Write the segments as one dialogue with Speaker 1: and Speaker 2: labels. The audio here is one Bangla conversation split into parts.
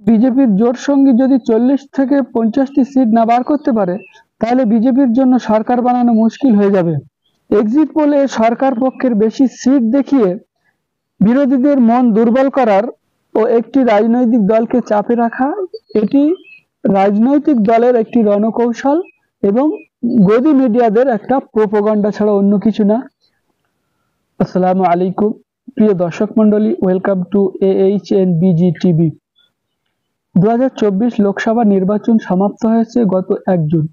Speaker 1: বিজেপির জোট সঙ্গী যদি 40 থেকে 50টি সিট না বার করতে পারে, তাহলে বিজেপির জন্য সরকার বানানো মুশকিল হয়ে যাবে। এক্সিট পোলে সরকার পক্ষের বেশি সিট দেখিয়ে বিরোধীদের মন দুর্বল করার ও একটি রাজনৈতিক দলকে চাপে রাখা, এটি রাজনৈতিক দলের একটি রণকৌশল এবং গদি মিডিয়াদের একটা প্রোপাগান্ডা ছাড়া অন্য কিছু না। আসসালামু আলাইকুম প্রিয় দর্শক মন্ডলী, welcome to AHNBG TV. 2024 Lok Sabha নির্বাচন সমাপ্ত হয়েছে গত 1 জুন।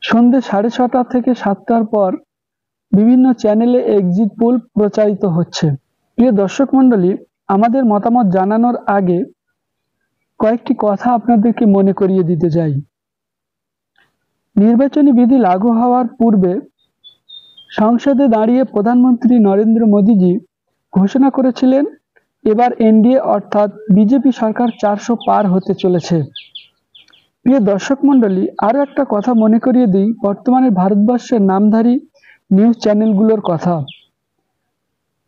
Speaker 1: সন্ধ্যে 6:30 থেকে 7টার পর বিভিন্ন চ্যানেলে এক্সিট পোল প্রচারিত হচ্ছে। প্রিয় দর্শক মন্ডলী, আমাদের মতামত জানানোর আগে কয়েকটি কথা আপনাদেরকে মনে করিয়ে দিতে চাই। নির্বাচনী বিধি লাগু হওয়ার পূর্বে সংসদে দাঁড়িয়ে প্রধানমন্ত্রী নরেন্দ্র মোদীজি ঘোষণা করেছিলেন এবার এনডিএ অর্থাৎ বিজেপি সরকার 400 পার হতে চলেছে। প্রিয় দর্শক মন্ডলী, আরও একটা কথা মনে করিয়ে দিই বর্তমানে ভারতবর্ষের নামধারী নিউজ চ্যানেলগুলোর কথা।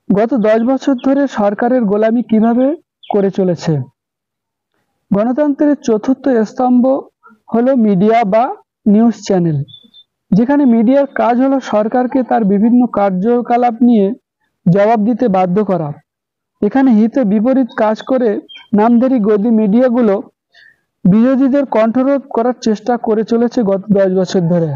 Speaker 1: গত 10 বছর ধরে সরকারের গোলামি কিভাবে করে চলেছে। গণতন্ত্রের চতুর্থ স্তম্ভ হলো মিডিয়া বা নিউজ চ্যানেল, যেখানে মিডিয়ার কাজ হলো সরকারকে তার বিভিন্ন কার্যকলাপ নিয়ে জবাব দিতে বাধ্য করা। এখানে হিতে বিপরীত কাজ করে নামধারী গদি মিডিয়াগুলো বিরোধীদের কণ্ঠরোধ করার চেষ্টা করে চলেছে গত 10 বছর ধরে।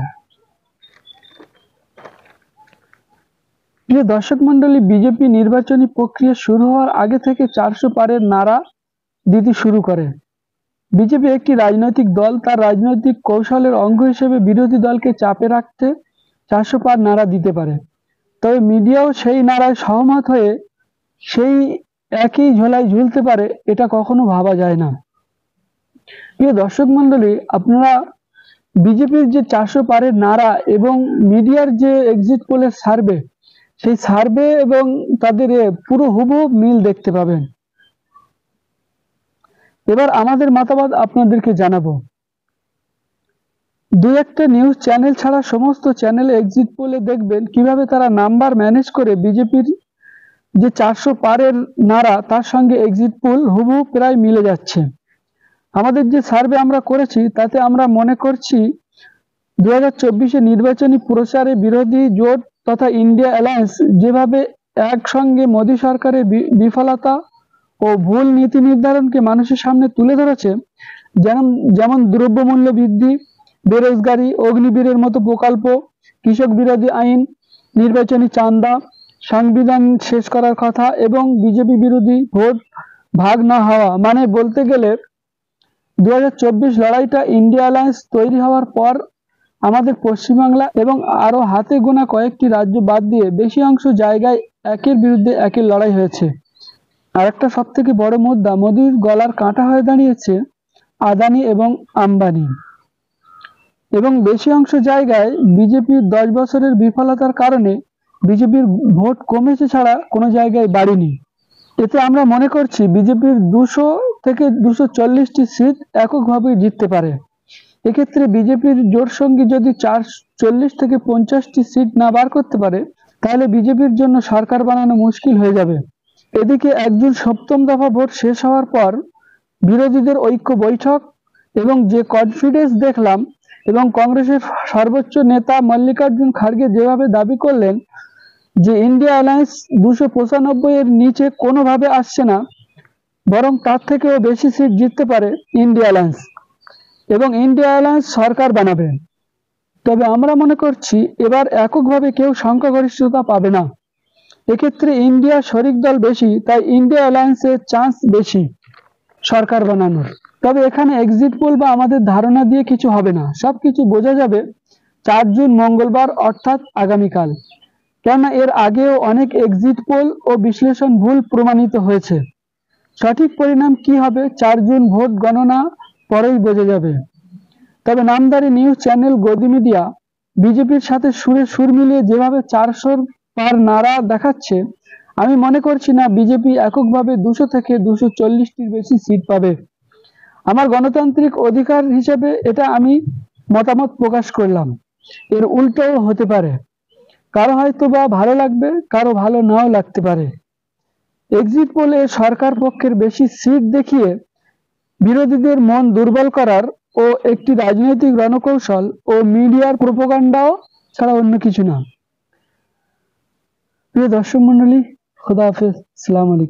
Speaker 1: প্রিয় দর্শক মন্ডলী, বিজেপি নির্বাচনী প্রক্রিয়া শুরু হওয়ার আগে থেকে 400 পারের নারা দিতে শুরু করে। বিজেপি একটি রাজনৈতিক দল, তার রাজনৈতিক কৌশলের অঙ্গ হিসেবে বিরোধী দলকে চাপে রাখতে 400 পার নারা দিতে পারে। তবে মিডিয়াও সেই নারায় সহমত হয়ে সেই একই ঝোলায় ঝুলতে পারে, এটা কখনো ভাবা যায় না। প্রিয় দর্শক মন্ডলী, আপনারা বিজেপির যে 400 পারের নারা এবং মিডিয়ার যে এক্সিট পোলের সার্ভে, সেই সার্ভে এবং তাদের পুরো হুবহু মিল দেখতে পাবেন। এবার আমাদের মতামত আপনাদেরকে জানাবো। দু একটা নিউজ চ্যানেল ছাড়া সমস্ত চ্যানেলে এক্সিট পোলে দেখবেন কিভাবে তারা নাম্বার ম্যানেজ করে বিজেপির যে 400 পারের নারা তার সঙ্গে এক্সিট পোল হুবহু প্রায় মিলে যাচ্ছে। আমাদের যে সার্ভে আমরা করেছি তাতে আমরা মনে করছি 2024 নির্বাচনী প্রচারে বিরোধী জোট তথা ইন্ডিয়া অ্যালায়েন্স যেভাবে একসঙ্গে মোদী সরকারের বিফলতা ও ভুল নীতি নির্ধারণকে মানুষের সামনে তুলে ধরেছে, যেমন দ্রব্যমূল্য বৃদ্ধি, বেরোজগারি, অগ্নিবীরের মতো প্রকল্প, কৃষক বিরোধী আইন, নির্বাচনী চাঁদা, সংবিধান শেষ করার কথা এবং বিজেপি বিরোধী ভোট ভাগ না হওয়া। মানে বলতে গেলে 2024 লড়াইটা ইন্ডিয়া অ্যালায়েন্স তৈরি হওয়ার পর আমাদের পশ্চিমবাংলা এবং আরো হাতে গোনা কয়েকটি রাজ্য বাদ দিয়ে বেশি অংশ জায়গায় একের বিরুদ্ধে একের লড়াই হয়েছে। আর একটা সব থেকে বড় মুদ্রা, মোদির গলার কাঁটা হয়ে দাঁড়িয়েছে আদানি এবং আম্বানি। এবং বেশি অংশ জায়গায় বিজেপির 10 বছরের বিফলতার কারণে বিজেপির ভোট কমেছে ছাড়া কোনো জায়গায় বাড়েনি। এতে আমরা মনে করছি বিজেপির 200 থেকে 240টি সিট এককভাবে জিততে পারে। এক্ষেত্রে বিজেপির জোট সঙ্গী যদি 40 থেকে 50টি সিট না বার করতে পারে, তাহলে বিজেপির জন্য সরকার বানানো মুশকিল হয়ে যাবে। এদিকে 1 জুন 7ম দফা ভোট শেষ হওয়ার পর বিরোধীদের ঐক্য বৈঠক এবং যে কনফিডেন্স দেখলাম এবং কংগ্রেসের সর্বোচ্চ নেতা মল্লিকার্জুন খাড়গে যেভাবে দাবি করলেন যে ইন্ডিয়া অ্যালায়েন্স 295 এর নিচে কোনোভাবে আসছে না, বরং তার থেকেও বেশি সিট জিততে পারে ইন্ডিয়া অ্যালায়েন্স এবং ইন্ডিয়া অ্যালায়েন্স সরকার বানাবে। তবে আমরা মনে করছি এবার এককভাবে কেউ সংখ্যাগরিষ্ঠতা পাবে না। এক্ষেত্রে ইন্ডিয়া শরিক দল বেশি, তাই ইন্ডিয়া অ্যালায়েন্সের চান্স বেশি সরকার বানানোর। তবে এখানে এক্সিট পোল বা আমাদের ধারণা দিয়ে কিছু হবে না, সবকিছু বোঝা যাবে 4 জুন মঙ্গলবার অর্থাৎ আগামীকাল। কেননা এর আগেও অনেক এক্সিট পোল ও বিশ্লেষণ ভুল প্রমাণিত হয়েছে। সঠিক পরিণাম কি হবে 4 জুন ভোট গণনা পরেই বোঝা যাবে। তবে নামধারী নিউজ চ্যানেল গদি মিডিয়া বিজেপির সাথে সুরে সুর মিলিয়ে যেভাবে 400 পার নারা দেখাচ্ছে, আমি মনে করছি না বিজেপি এককভাবে 200 থেকে 240টির বেশি সিট পাবে। আমার গণতান্ত্রিক অধিকার হিসেবে এটা আমি মতামত প্রকাশ করলাম, এর উল্টোও হতে পারে। কারো হয়তো বা ভালো লাগবে, কারো ভালো নাও লাগতে পারে। এক্সিট পোলে সরকার পক্ষের বেশি সিট দেখিয়ে বিরোধীদের মন দুর্বল করার ও একটি রাজনৈতিক রণকৌশল ও মিডিয়ার প্রোপাগান্ডাও ছাড়া অন্য কিছু না। প্রিয় দর্শক মণ্ডলী, খোদা হাফেজ, আসসালামু আলাইকুম।